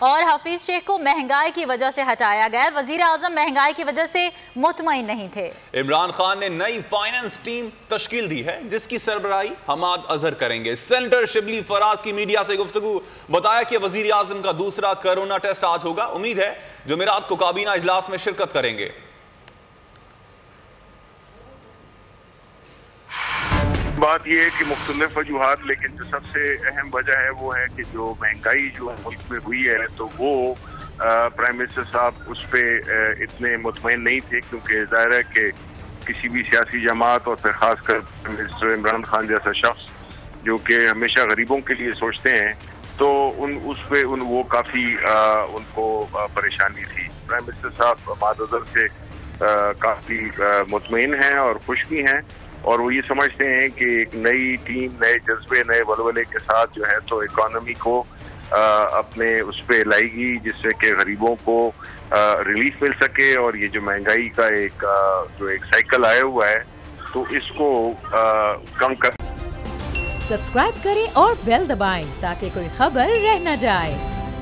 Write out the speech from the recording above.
اور حفیظ شیخ کو مہنگائی کی وجہ سے ہٹایا گیا۔ وزیر اعظم مہنگائی کی وجہ سے مطمئن نہیں تھے۔ عمران خان نے نئی فائنانس ٹیم تشکیل دی ہے جس کی سربراہی حماد اظہر کریں گے۔ سینیٹر شبلی فراز کی میڈیا سے گفتگو، بتایا کہ وزیر اعظم کا دوسرا کرونا ٹیسٹ آج ہوگا۔ امید ہے جمعرات کو کابینہ اجلاس میں شرکت کریں گے۔ بات یہ ہے کہ مختلف وجوہات، لیکن جو سب سے اہم وجہ ہے وہ ہے کہ جو مہنگائی جو ملک میں ہوئی ہے تو وہ پرائم منسٹر صاحب اس پہ اتنے مطمئن نہیں تھے، کیونکہ ظاہر ہے کہ کسی بھی سیاسی جماعت اور پھر خاص کر منسٹر عمران خان جیسا شخص جو کہ ہمیشہ غریبوں کے لیے سوچتے ہیں، تو اس پہ وہ کافی ان کو پریشانی تھی۔ پرائم منسٹر صاحب حماد اظہر سے کافی مطمئن ہیں اور خوش بھی ہیں، اور وہ یہ سمجھتے ہیں کہ ایک نئی ٹیم نئے جذبے نئے ولولے کے ساتھ جو ہے تو اکانومی کو اپنے اس پہ لائے گی، جس سے کہ غریبوں کو ریلیف مل سکے، اور یہ جو مہنگائی کا ایک سائیکل آیا ہوا ہے تو اس کو کم کر۔ سبسکرائب کریں اور بیل دبائیں تاکہ کوئی خبر رہ نہ جائے۔